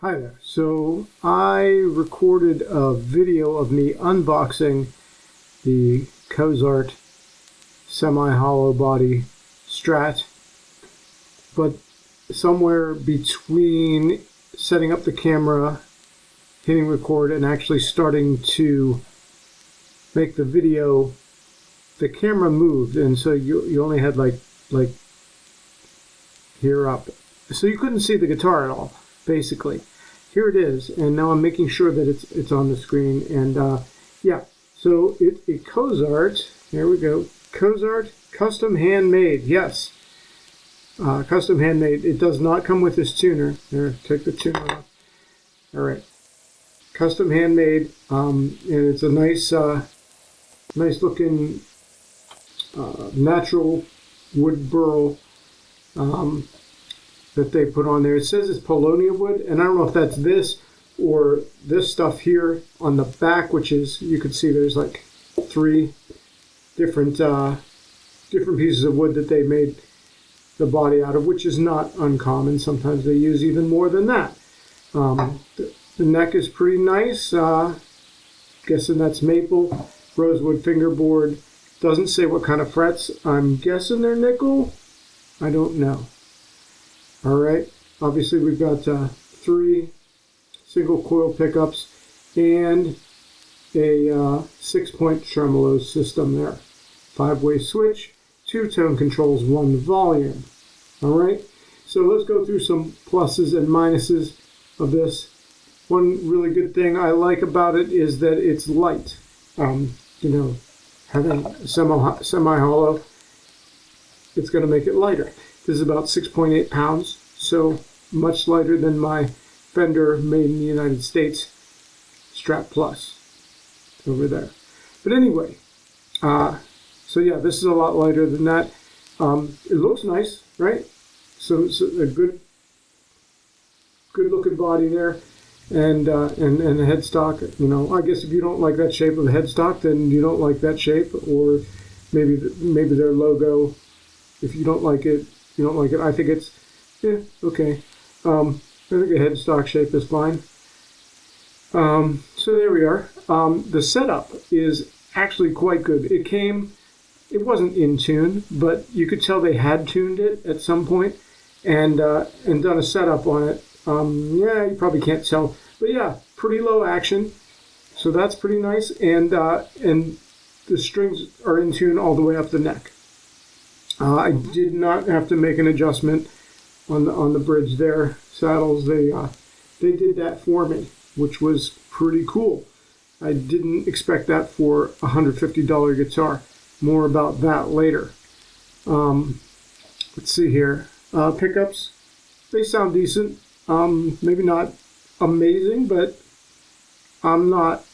Hi there. So I recorded a video of me unboxing the Cozart semi-hollow body Strat, but somewhere between setting up the camera, hitting record, and actually starting to make the video, the camera moved, and so you only had like here up, so you couldn't see the guitar at all. Basically, here it is, and now I'm making sure that it's on the screen. And yeah, so it's a Cozart. Here we go, Cozart custom handmade. Yes, custom handmade. It does not come with this tuner. Here, take the tuner off. All right, custom handmade, and it's a nice looking natural wood burl. That they put on there. It says it's paulownia wood, and I don't know if that's this or this stuff here on the back, which is, you can see there's like three different pieces of wood that they made the body out of, which is not uncommon. Sometimes they use even more than that. The neck is pretty nice. Guessing that's maple, rosewood fingerboard. Doesn't say what kind of frets. I'm guessing they're nickel. I don't know. All right, obviously we've got 3 single coil pickups and a 6-point tremolo system there. 5-way switch, 2 tone controls, 1 volume. All right, so let's go through some pluses and minuses of this. One really good thing I like about it is that it's light. Having a semi-hollow, it's going to make it lighter. This is about 6.8 pounds, so much lighter than my Fender made in the United States Strat Plus over there. But anyway, so yeah, this is a lot lighter than that. It looks nice, right? So a good looking body there, and the headstock. I guess if you don't like that shape of the headstock, then you don't like that shape, or maybe their logo. If you don't like it, you don't like it. I think it's, okay. I think a headstock shape is fine. So there we are. The setup is actually quite good. It wasn't in tune, but you could tell they had tuned it at some point and done a setup on it. Yeah, you probably can't tell, but yeah, pretty low action. So that's pretty nice. And the strings are in tune all the way up the neck. I did not have to make an adjustment on the bridge there. Saddles, they did that for me, which was pretty cool. I didn't expect that for a $150 guitar. More about that later. Let's see here. Pickups, they sound decent. Maybe not amazing, but I'm not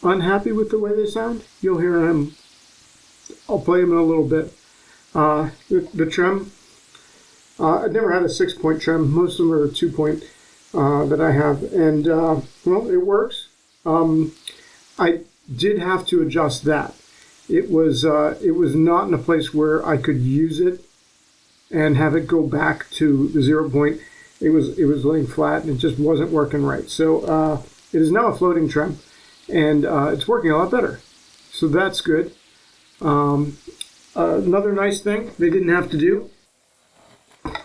unhappy with the way they sound. You'll hear them. I'll play them in a little bit. The trem, I've never had a 6-point trem. Most of them are a 2-point that I have, and well, it works. I did have to adjust that. It was not in a place where I could use it and have it go back to the 0-point. It was laying flat, and it just wasn't working right. So it is now a floating trem, and it's working a lot better. So that's good. Another nice thing they didn't have to do,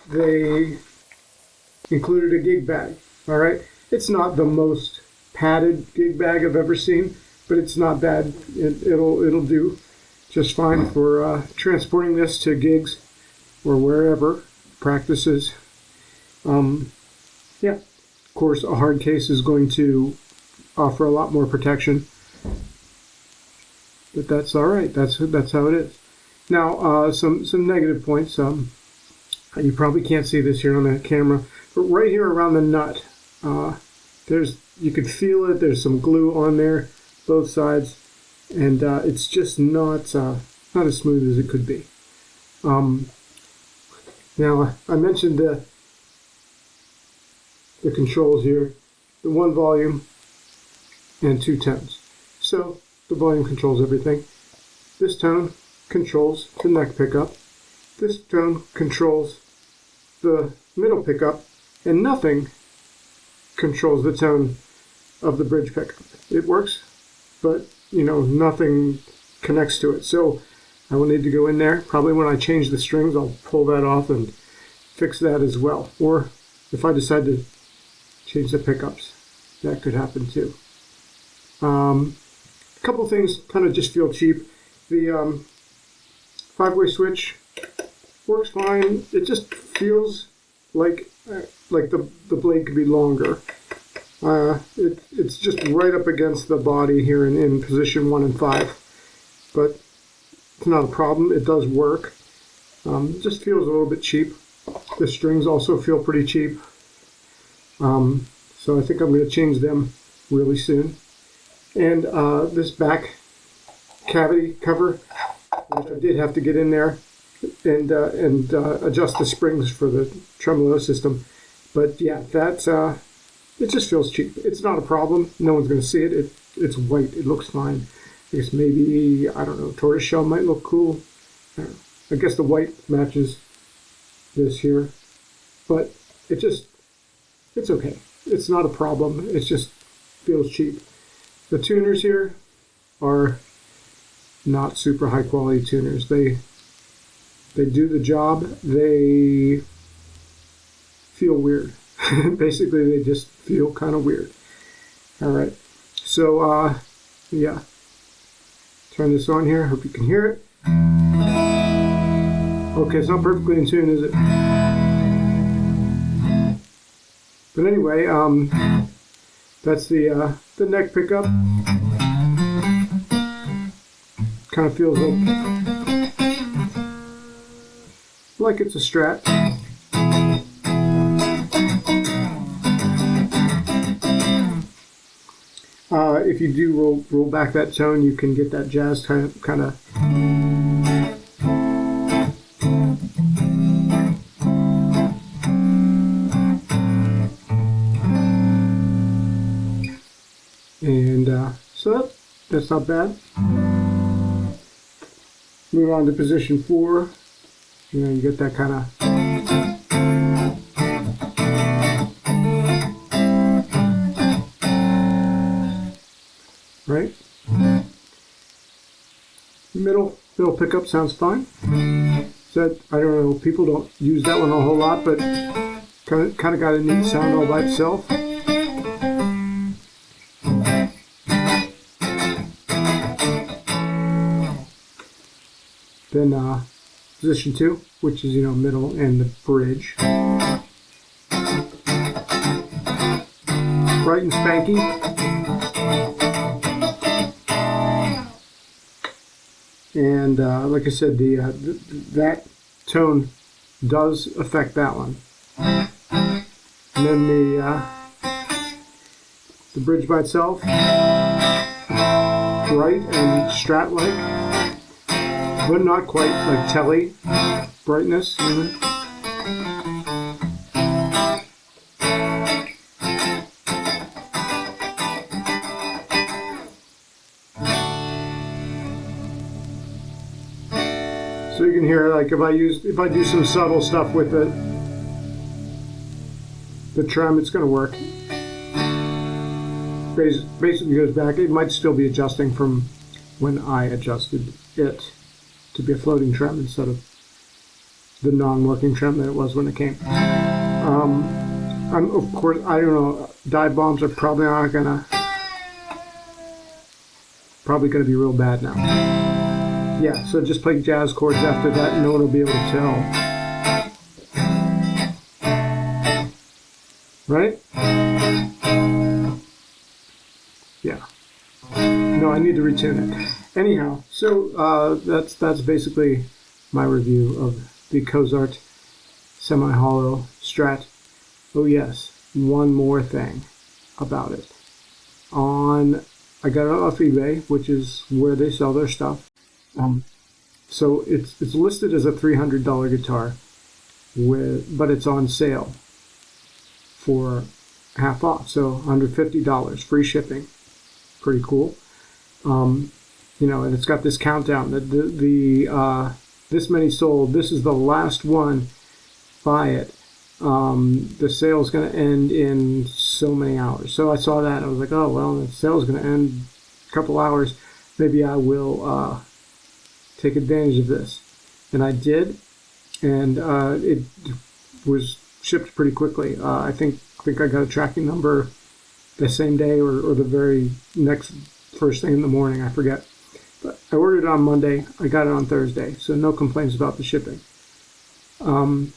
they included a gig bag. All right, it's not the most padded gig bag I've ever seen, but it's not bad. It'll do just fine for transporting this to gigs or wherever, practices. Yeah, of course, a hard case is going to offer a lot more protection, but that's all right. That's how it is. Now, some negative points. You probably can't see this here on the camera, but right here around the nut, you can feel it. There's some glue on there, both sides, and it's just not as smooth as it could be. Now, I mentioned the controls here, the 1 volume and 2 tones. So the volume controls everything. This tone controls the neck pickup. This tone controls the middle pickup, and nothing controls the tone of the bridge pickup. It works, but nothing connects to it. So I will need to go in there. Probably when I change the strings, I'll pull that off and fix that as well. Or if I decide to change the pickups, that could happen too. A couple things kind of just feel cheap. The 5-way switch works fine. It just feels like the blade could be longer. It's just right up against the body here in position 1 and 5, but it's not a problem. It does work. It just feels a little bit cheap. The strings also feel pretty cheap. So I think I'm going to change them really soon. And this back cavity cover, which I did have to get in there and adjust the springs for the tremolo system. But yeah, that's it just feels cheap. It's not a problem. No one's going to see it. It's white. It looks fine. I guess maybe, I don't know, tortoiseshell might look cool. I guess the white matches this here. But it's okay. It's not a problem. It just feels cheap. The tuners here are not super high quality tuners. They do the job. They feel weird. Basically, they just feel kind of weird. All right. So, yeah. Turn this on here. Hope you can hear it. Okay, it's not perfectly in tune, is it? But anyway, that's the neck pickup. Kind of feels like it's a Strat. If you do roll back that tone, you can get that jazz kind of. And so that's not bad. Move on to position 4. You get that kind of. Right? Middle pickup sounds fine. So I don't know, people don't use that one a whole lot, but kind of got a neat sound all by itself. Then position 2, which is middle and the bridge. Bright and spanky. And like I said, that tone does affect that one. And then the bridge by itself, bright and Strat-like, but not quite like telly brightness. So you can hear, like, if I do some subtle stuff with it, the trem, it's going to work. Basically goes back. It might still be adjusting from when I adjusted it to be a floating trem instead of the non-working trem that it was when it came. Of course, I don't know. Dive bombs are probably gonna be real bad now. Yeah, so just play jazz chords after that, and no one will be able to tell. Right? Yeah. No, I need to retune it. Anyhow, so that's basically my review of the Cozart semi-hollow Strat. Oh yes, one more thing about it. I got it off eBay, which is where they sell their stuff. So it's listed as a $300 guitar, but it's on sale for half off, so $150, free shipping. Pretty cool. And it's got this countdown that this many sold. This is the last one. Buy it. The sale's going to end in so many hours. So I saw that and I was like, oh, well, the sale's going to end in a couple hours. Maybe I will take advantage of this. And I did, and it was shipped pretty quickly. I think I got a tracking number the same day or the very next first thing in the morning. I forget. But I ordered it on Monday. I got it on Thursday, so no complaints about the shipping. So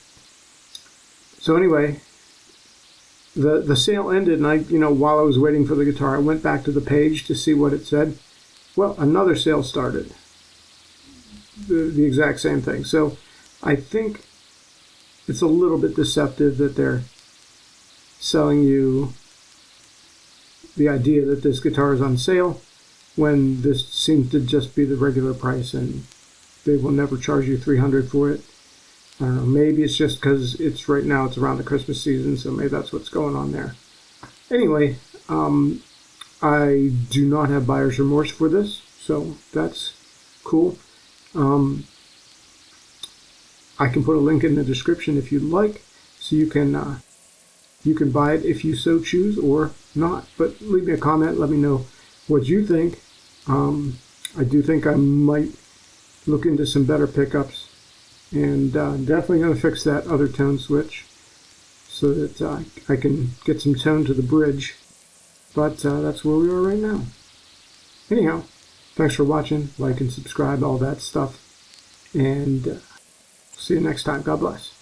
anyway, the sale ended, and I, while I was waiting for the guitar, I went back to the page to see what it said. Well, another sale started. The exact same thing. So I think it's a little bit deceptive that they're selling you the idea that this guitar is on sale when this seems to just be the regular price and they will never charge you $300 for it. I don't know, maybe it's just because it's right now, it's around the Christmas season, so maybe that's what's going on there. Anyway, I do not have buyer's remorse for this, so that's cool. I can put a link in the description if you'd like, so you can buy it if you so choose or not. But leave me a comment, let me know what you think. I do think I might look into some better pickups, and definitely going to fix that other tone switch so that I can get some tone to the bridge. But that's where we are right now. Anyhow, thanks for watching. Like and subscribe, all that stuff. And see you next time. God bless.